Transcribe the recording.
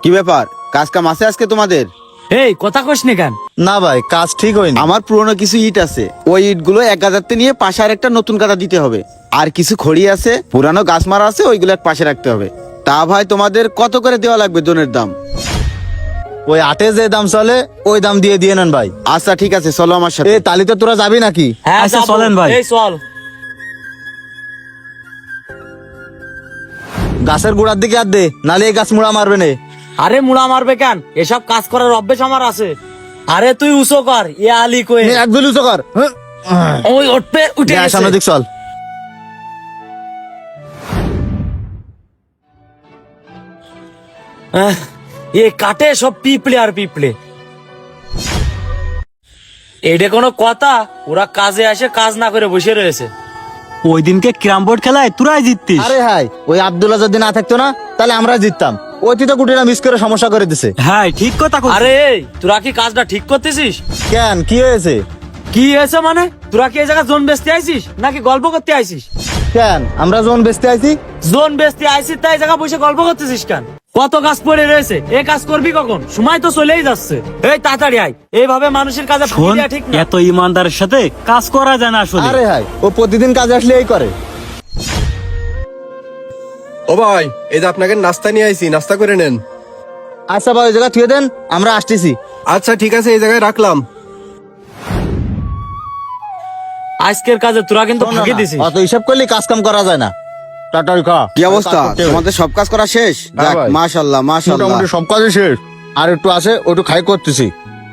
কি ব্যাপার, কাজ কাম আছে আজকে তোমাদের? এই কথা কইস নি কেন? না ভাই, কাজ ঠিক হয়নি। আমার পুরনো কিছু ইট আছে, ওই ইট গুলো এক গাদাতে নিয়ে পাশে আর একটা নতুন গাদা দিতে হবে। আর কিছু খড়ি আছে, পুরানো গাছ মারা আছে, ওইগুলো এক পাশে রাখতে হবে। তা ভাই তোমাদের কত করে দেওয়া লাগবে জনের দাম? ওই আটে যে দাম চলে ওই দাম দিয়ে দিয়ে নেন ভাই। আচ্ছা ঠিক আছে, চলো আমার সাথে। এ তালিতে তোরা যাবি নাকি? হ্যাঁ আচ্ছা, যাবো। চলেন ভাই। এই চল। গাছের গোড়ার দিকে আর দে, নালে এই গাছ মুড়া মারবে নে। আরে মুড়া মারবে কেন? এসব কাজ করার অভ্যেস আমার আছে। আরে তুই উসো কর, এ আলী কই? নে, এক গুলি উঁচু কর। ওই উঠবে, উঠে নে, গেছে। সামনের দিক চল। এ কাটে সব পিঁপড়ে আর পিঁপড়ে। এটা কোনো কথা? ওরা কাজে আসে, কাজ না করে বসে রয়েছে। ওই দিনকে ক্যারাম বোর্ড খেলায় তোরাই জিততিস। আরে হাই, ওই আব্দুল্লাহ যদি না থাকতো না তাহলে আমরা জিততাম। ওই তুই তো গুটিটা মিস করে সমস্যা করে দিছে। হ্যাঁ ঠিক কথা কইছিস। আরে এই, তোরা কি কাজটা ঠিক করতেছিস? কেন, কি হয়েছে? কি হয়েছে মানে? তোরা কি এই জায়গায় জোন বেচতে আইছিস নাকি গল্প করতে আইছিস? কেন আমরা যখন বেচতে আইছি? জোন বেচতে আইছিস তাই জায়গা বসে গল্প করতেছিস কেন? কত কাজ পড়ে রয়েছে, এ কাজ করবি কখন? সময় তো চলেই যাচ্ছে। এই তাড়াতাড়ি আয়, এইভাবে মানুষের কাজে ফাঁকি শোন, দেয়া ঠিক না। এত ইমানদারের সাথে কাজ করা যায় না আসলে। আরে হাই, ও প্রতিদিন কাজে আসলে এই করে। ও ভাই, এই যে আপনাকে নাস্তা নিয়ে আইছি, নাস্তা করে নেন। আচ্ছা ভাই, ওই জায়গা থুয়ে দেন, আমরা আসতেছি। আচ্ছা ঠিক আছে, এই জায়গায় রাখলাম। আজকের কাজে তোরা কিন্তু ফাঁকি দিছিস। অত হিসাব করলে কাজ কাম করা যায় না। টাটাই খা। কি অবস্থা, তোমাদের সব কাজ করা শেষ? হ্যাঁ যাক, ভাই। মাশাআল্লাহ মাশাআল্লাহ। মোটামুটি সব কাজই শেষ, আর একটু আছে ওটু খাই করতেছি।